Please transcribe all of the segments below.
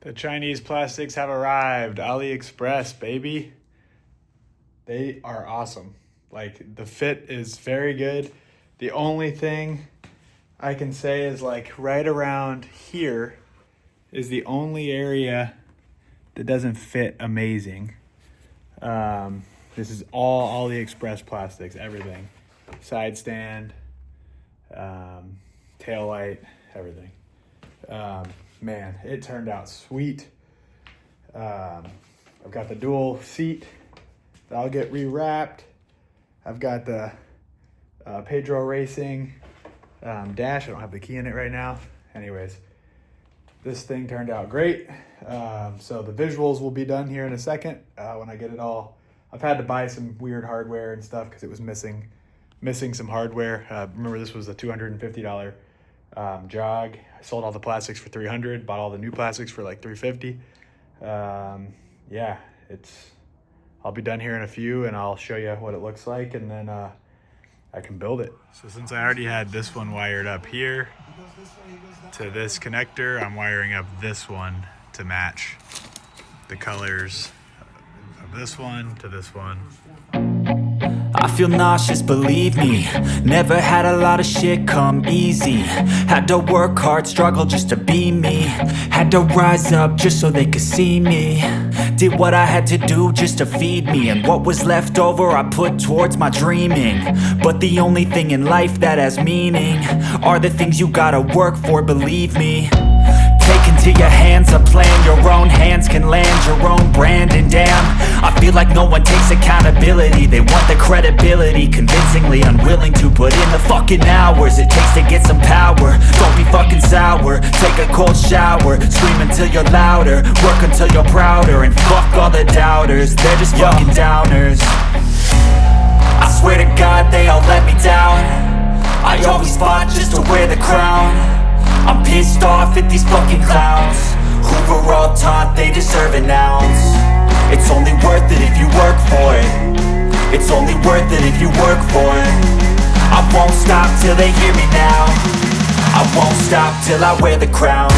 The Chinese plastics have arrived. AliExpress, baby. They are awesome. Like, the fit is very good. The only thing I can say is, like, right around here is the only area that doesn't fit amazing. This is all AliExpress plastics, everything. Side stand, tail light, everything. Man, it turned out sweet. I've got the dual seat that'll get rewrapped. I've got the Pedro Racing dash. I don't have the key in it right now. Anyways, this thing turned out great. So the visuals will be done here in a second when I get it all. I've had to buy some weird hardware and stuff because it was missing some hardware. Remember, this was a $250 jog. I sold all the plastics for $300, bought all the new plastics for like $350. Yeah, I'll be done here in a few and I'll show you what it looks like, and then I can build it. So since I already had this one wired up here to this connector, I'm wiring up this one to match the colors of this one to this one. I feel nauseous, believe me. Never had a lot of shit come easy. Had to work hard, struggle just to be me. Had to rise up just so they could see me. Did what I had to do just to feed me, and what was left over I put towards my dreaming. But the only thing in life that has meaning are the things you gotta work for, believe me. Take into your hands a plan, your own hands can land your own brand. And damn, I feel like no one takes accountability. They want the credibility, convincingly unwilling to put in the fucking hours it takes to get some power. Don't be fucking sour, take a cold shower, scream until you're louder, work until you're prouder, and fuck all the doubters, they're just fucking downers. I swear to God they all let me down. I always fought just to wear the crown. I'm pissed off at these fucking clowns who were all taught they deserve an ounce. It's only worth it if you work for it. It's only worth it if you work for it. I won't stop till they hear me now. I won't stop till I wear the crown.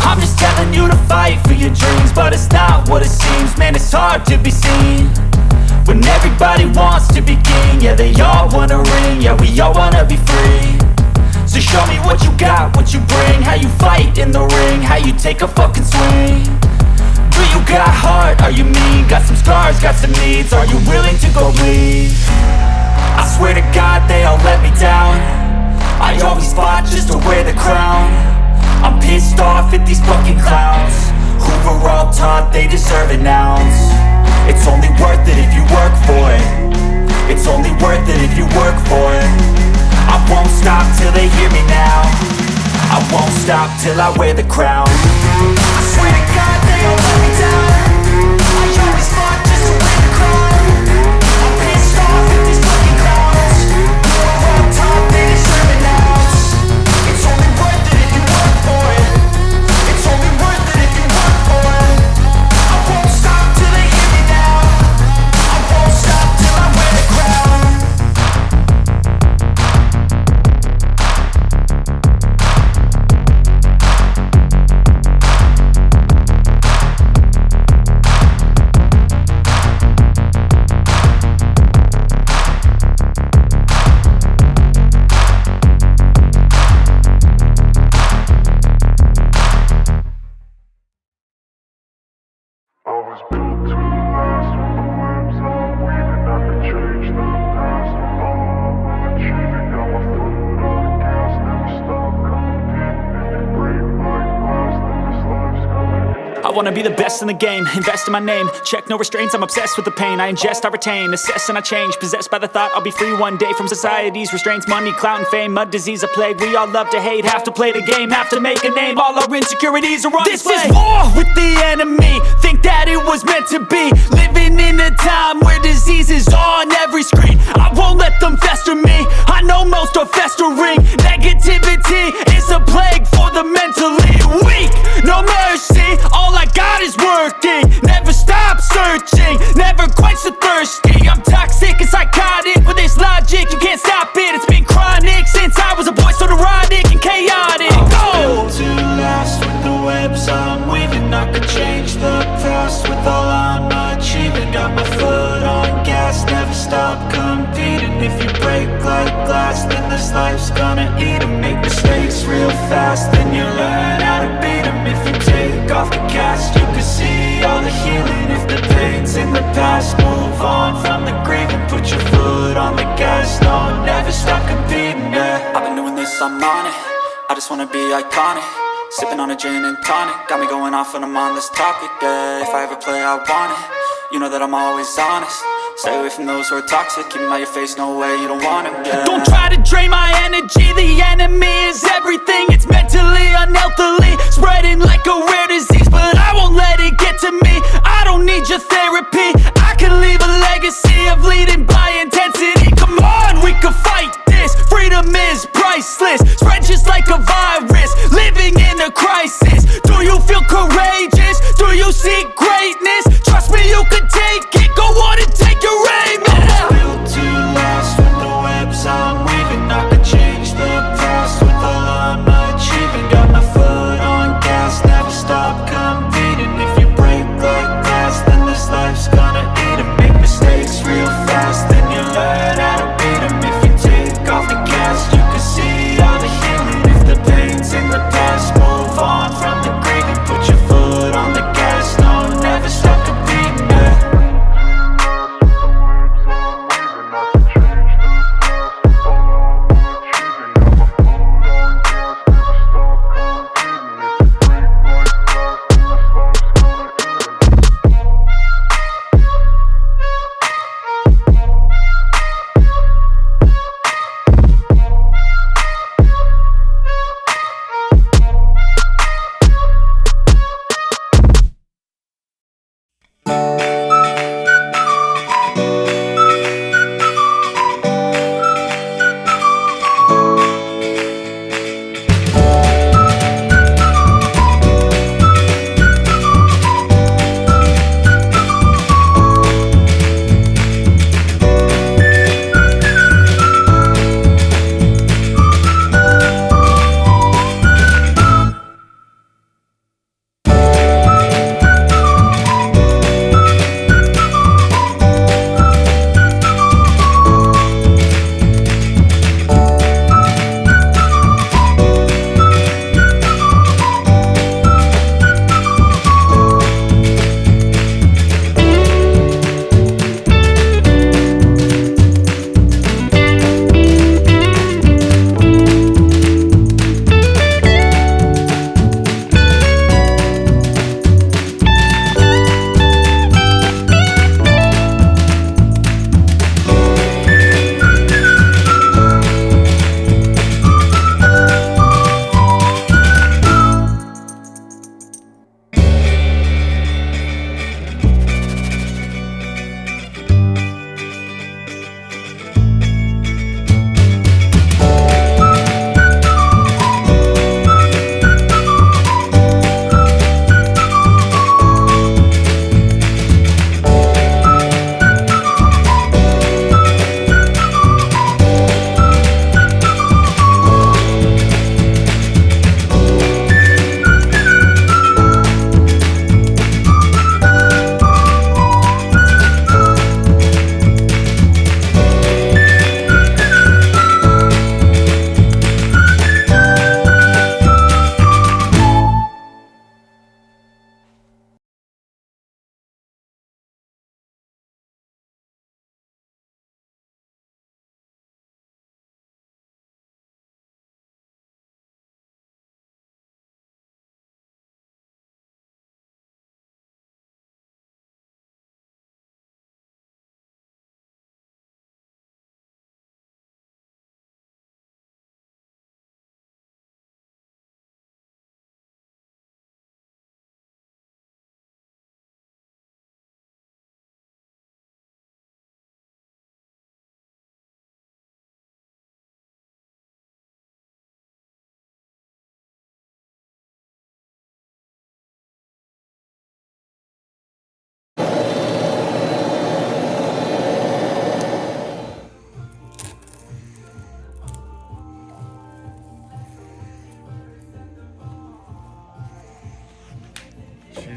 I'm just telling you to fight for your dreams, but it's not what it seems. Man, it's hard to be seen when everybody wants to be king. Yeah, they all wanna ring, yeah, we all wanna be free. So show me what you got, what you bring, how you fight in the ring, how you take a fucking swing. Do you got heart, are you mean? Got some scars, got some needs, are you willing to go bleed? I swear to God they all let me down. I always fought just to wear the crown. I'm pissed off at these fucking clowns who were all taught they deserve an ounce. It's only worth it if you work for it. It's only worth it if you work for it. I won't stop till they hear me now. I won't stop till I wear the crown. I swear to God they all let me down. I always fought just to wear the crown. I'm pissed off at these fucking clowns who were all taught they deserve an ounce. It's only worth it if you work for it. It's only worth it if you work for it. I won't stop till they hear me now. I won't stop till I wear the crown. I wanna be the best in the game, invest in my name. Check no restraints, I'm obsessed with the pain. I ingest, I retain, assess and I change. Possessed by the thought I'll be free one day from society's restraints. Money, clout and fame, mud, disease, a plague. We all love to hate, have to play the game, have to make a name. All our insecurities are on display. This is war with the enemy, think that it was meant to be. Living in a time where disease is on every screen. I won't let them fester me, break like glass, then this life's gonna eat 'em. Make mistakes real fast, then you learn how to beat 'em. If you take off the cast, you can see all the healing. If the pain's in the past, move on from the grieving. Put your foot on the gas, no, never stop competing, yeah. I've been doing this, I'm on it. I just wanna be iconic. Sipping on a gin and tonic, got me going off when I'm on this topic, yeah. If I ever play, I want it. You know that I'm always honest. Stay away from those who are toxic. Keep them out your face, no way, you don't want it, yeah. Don't try to drain my energy. The enemy is everything. It's mentally, unhealthily, spreading like a rare disease. But I won't let it get to me. I don't need your therapy. I can leave a legacy of leading by intensity. Come on, we can fight this. Freedom is priceless. Spread just like a virus. Living in a crisis. Do you feel courageous? Do you seek greatness? Trust me, you can take it. Go on and take your aim, yeah. I'm built to last with the webs I'm weaving. I can change the past with all I'm achieving. Got my foot on gas, never stop competing. If you break like glass, then this life's gonna eat 'em. Make mistakes real fast, then you learn how to beat 'em. If you take off the cast, you can see all the healing. If the pain's in the past, move on from the grieving. Put your foot on the gas, no, never stop competing, yeah.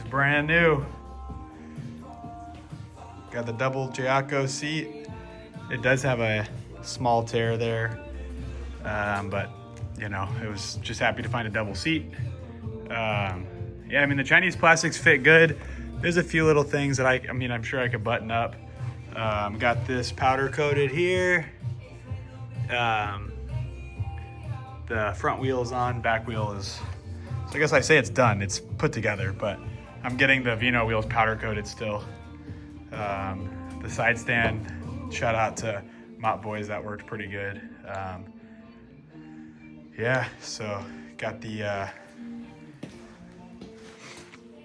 Brand new. Got the double Giaco seat. It does have a small tear there. But you know, it was just happy to find a double seat. Yeah, I mean, the Chinese plastics fit good. There's a few little things that I mean, I'm sure I could button up. Got this powder coated here. The front wheel is on, back wheel is, so I guess I say it's done, it's put together, but I'm getting the Vino wheels powder coated still. The side stand, shout out to Mott Boys, that worked pretty good. Yeah, so got the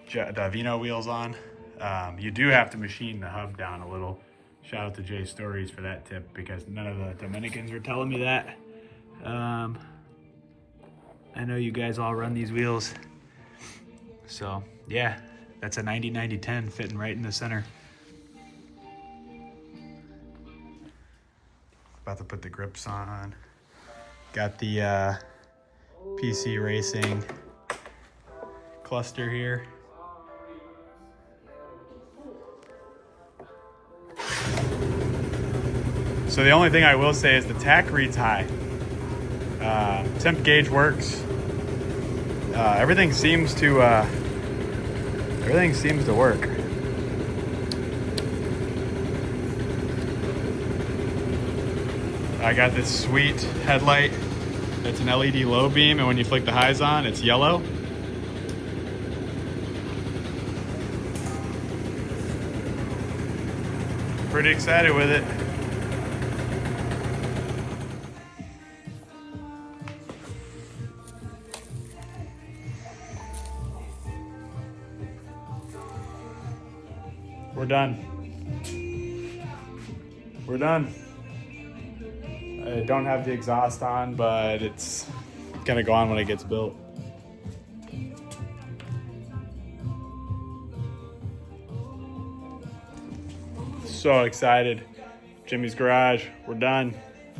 Vino wheels on. You do have to machine the hub down a little. Shout out to Jay Stories for that tip, because none of the Dominicans were telling me that. I know you guys all run these wheels. So yeah, that's a 90-90-10 fitting right in the center. About to put the grips on. Got the PC Racing cluster here. So the only thing I will say is the tack reads high. Temp gauge works. Everything seems to work. I got this sweet headlight. It's an LED low beam, and when you flick the highs on, it's yellow. Pretty excited with it. We're done. We're done. I don't have the exhaust on, but it's gonna go on when it gets built. So excited. Jimmy's garage, we're done.